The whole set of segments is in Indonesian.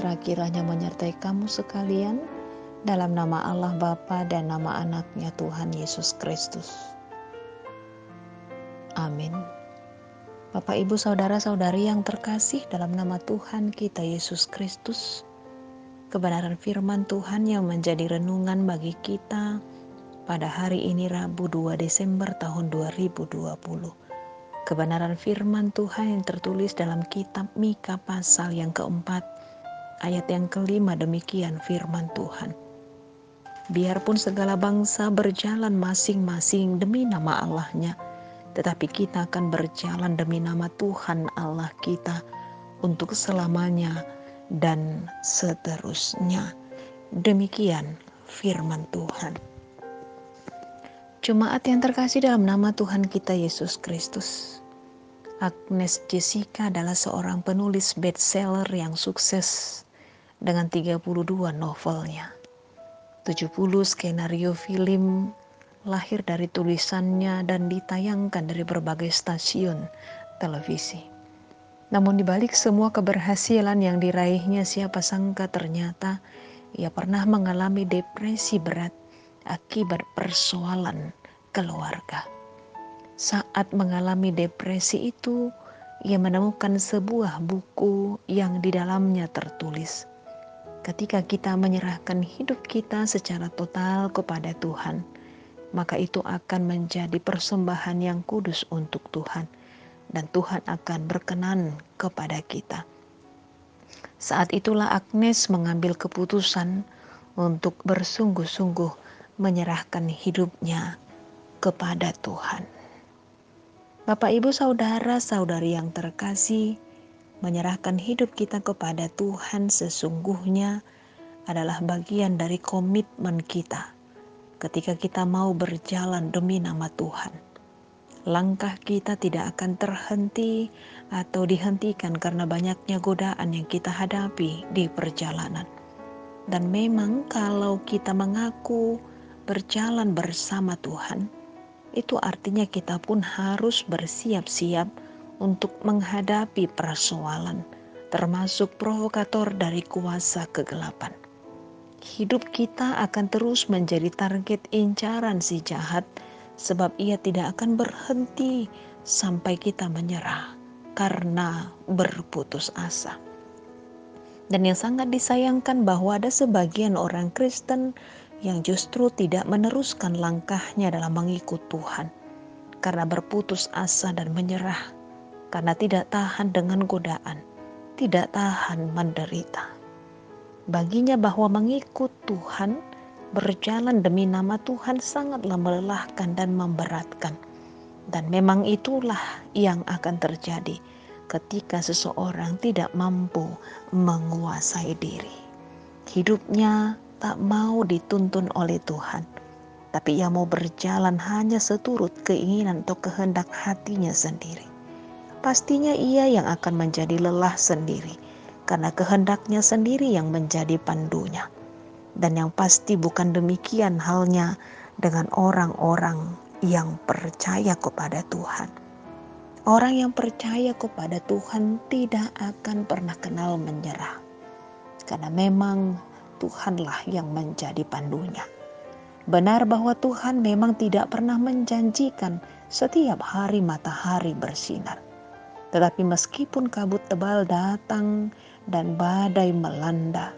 sejahtera kiranya menyertai kamu sekalian, dalam nama Allah Bapa dan nama anaknya Tuhan Yesus Kristus. Amin. Bapak, Ibu, Saudara-saudari yang terkasih dalam nama Tuhan kita Yesus Kristus, kebenaran firman Tuhan yang menjadi renungan bagi kita pada hari ini Rabu 2 Desember tahun 2020. Kebenaran firman Tuhan yang tertulis dalam kitab Mika pasal yang keempat, ayat yang kelima, demikian firman Tuhan. Biarpun segala bangsa berjalan masing-masing demi nama Allahnya, tetapi kita akan berjalan demi nama Tuhan Allah kita untuk selamanya dan seterusnya. Demikian firman Tuhan. Jemaat yang terkasih dalam nama Tuhan kita Yesus Kristus, Agnes Jessica adalah seorang penulis bestseller yang sukses dengan 32 novelnya. 70 skenario film lahir dari tulisannya dan ditayangkan dari berbagai stasiun televisi. Namun dibalik semua keberhasilan yang diraihnya, siapa sangka ternyata ia pernah mengalami depresi berat akibat persoalan keluarga. Saat mengalami depresi itu, ia menemukan sebuah buku yang di dalamnya tertulis, ketika kita menyerahkan hidup kita secara total kepada Tuhan, maka itu akan menjadi persembahan yang kudus untuk Tuhan, dan Tuhan akan berkenan kepada kita. Saat itulah Agnes mengambil keputusan untuk bersungguh-sungguh menyerahkan hidupnya kepada Tuhan. Bapak, Ibu, Saudara-saudari yang terkasih, menyerahkan hidup kita kepada Tuhan sesungguhnya adalah bagian dari komitmen kita ketika kita mau berjalan demi nama Tuhan. Langkah kita tidak akan terhenti atau dihentikan karena banyaknya godaan yang kita hadapi di perjalanan. Dan memang kalau kita mengaku berjalan bersama Tuhan, itu artinya kita pun harus bersiap-siap untuk menghadapi persoalan, termasuk provokator dari kuasa kegelapan. Hidup kita akan terus menjadi target incaran si jahat, sebab ia tidak akan berhenti sampai kita menyerah karena berputus asa. Dan yang sangat disayangkan bahwa ada sebagian orang Kristen yang justru tidak meneruskan langkahnya dalam mengikut Tuhan karena berputus asa dan menyerah, karena tidak tahan dengan godaan, tidak tahan menderita. Baginya bahwa mengikut Tuhan, berjalan demi nama Tuhan sangatlah melelahkan dan memberatkan. Dan memang itulah yang akan terjadi ketika seseorang tidak mampu menguasai diri. Hidupnya tak mau dituntun oleh Tuhan, tapi ia mau berjalan hanya seturut keinginan atau kehendak hatinya sendiri. Pastinya ia yang akan menjadi lelah sendiri, karena kehendaknya sendiri yang menjadi pandunya. Dan yang pasti bukan demikian halnya dengan orang-orang yang percaya kepada Tuhan. Orang yang percaya kepada Tuhan tidak akan pernah kenal menyerah, karena memang Tuhanlah yang menjadi pandunya. Benar bahwa Tuhan memang tidak pernah menjanjikan setiap hari matahari bersinar. Tetapi meskipun kabut tebal datang dan badai melanda,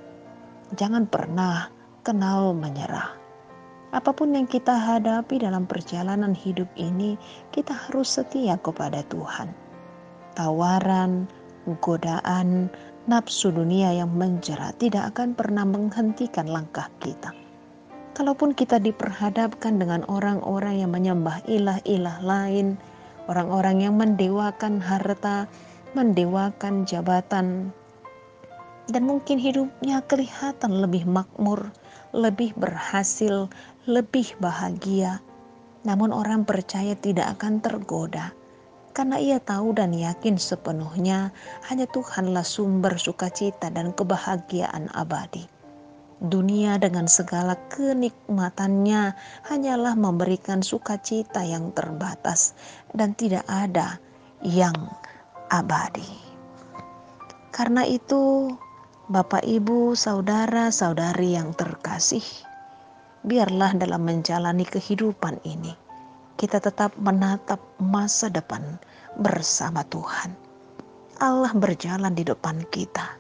jangan pernah kenal menyerah. Apapun yang kita hadapi dalam perjalanan hidup ini, kita harus setia kepada Tuhan. Tawaran, godaan, nafsu dunia yang menjerat tidak akan pernah menghentikan langkah kita. Kalaupun kita diperhadapkan dengan orang-orang yang menyembah ilah-ilah lain, orang-orang yang mendewakan harta, mendewakan jabatan, dan mungkin hidupnya kelihatan lebih makmur, lebih berhasil, lebih bahagia, namun orang percaya tidak akan tergoda, karena ia tahu dan yakin sepenuhnya hanya Tuhanlah sumber sukacita dan kebahagiaan abadi. Dunia dengan segala kenikmatannya hanyalah memberikan sukacita yang terbatas dan tidak ada yang abadi. Karena itu Bapak, Ibu, saudara-saudari yang terkasih, biarlah dalam menjalani kehidupan ini, kita tetap menatap masa depan bersama Tuhan. Allah berjalan di depan kita.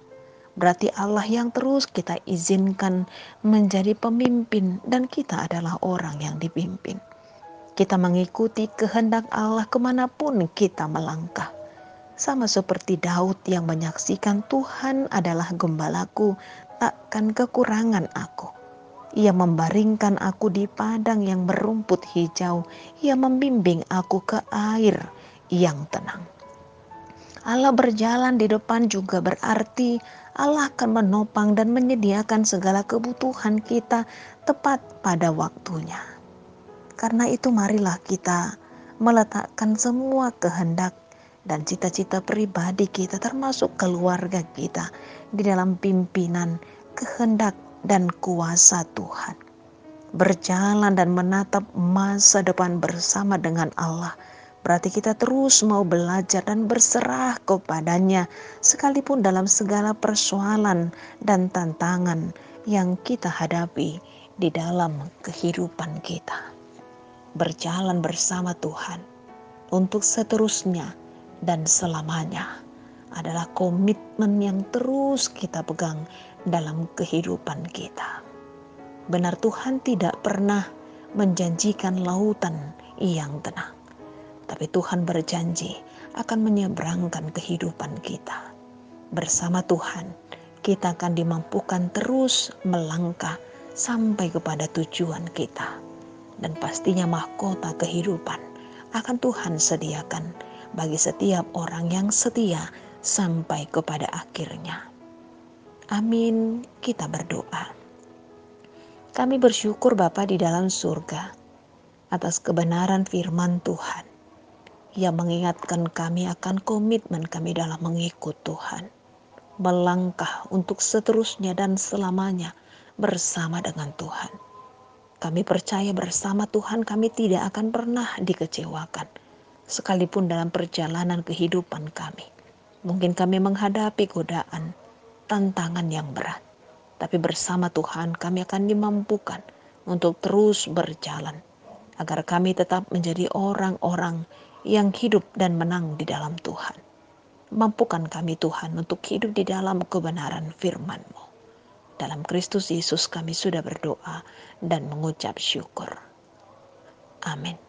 Berarti Allah yang terus kita izinkan menjadi pemimpin dan kita adalah orang yang dipimpin. Kita mengikuti kehendak Allah kemanapun kita melangkah. Sama seperti Daud yang menyaksikan Tuhan adalah gembalaku, takkan kekurangan aku. Ia membaringkan aku di padang yang berumput hijau. Ia membimbing aku ke air yang tenang. Allah berjalan di depan juga berarti Allah akan menopang dan menyediakan segala kebutuhan kita tepat pada waktunya. Karena itu marilah kita meletakkan semua kehendak dan cita-cita pribadi kita termasuk keluarga kita di dalam pimpinan, kehendak dan kuasa Tuhan. Berjalan dan menatap masa depan bersama dengan Allah. Berarti kita terus mau belajar dan berserah kepadanya sekalipun dalam segala persoalan dan tantangan yang kita hadapi di dalam kehidupan kita. Berjalan bersama Tuhan untuk seterusnya dan selamanya adalah komitmen yang terus kita pegang dalam kehidupan kita. Benar, Tuhan tidak pernah menjanjikan lautan yang tenang. Tapi Tuhan berjanji akan menyeberangkan kehidupan kita. Bersama Tuhan, kita akan dimampukan terus melangkah sampai kepada tujuan kita. Dan pastinya mahkota kehidupan akan Tuhan sediakan bagi setiap orang yang setia sampai kepada akhirnya. Amin, kita berdoa. Kami bersyukur Bapa di dalam surga atas kebenaran firman Tuhan yang mengingatkan kami akan komitmen kami dalam mengikut Tuhan. Melangkah untuk seterusnya dan selamanya bersama dengan Tuhan. Kami percaya bersama Tuhan kami tidak akan pernah dikecewakan. Sekalipun dalam perjalanan kehidupan kami. Mungkin kami menghadapi godaan, tantangan yang berat. Tapi bersama Tuhan kami akan dimampukan untuk terus berjalan. Agar kami tetap menjadi orang-orang yang hidup dan menang di dalam Tuhan. Mampukan kami Tuhan untuk hidup di dalam kebenaran firman-Mu. Dalam Kristus Yesus kami sudah berdoa dan mengucap syukur. Amin.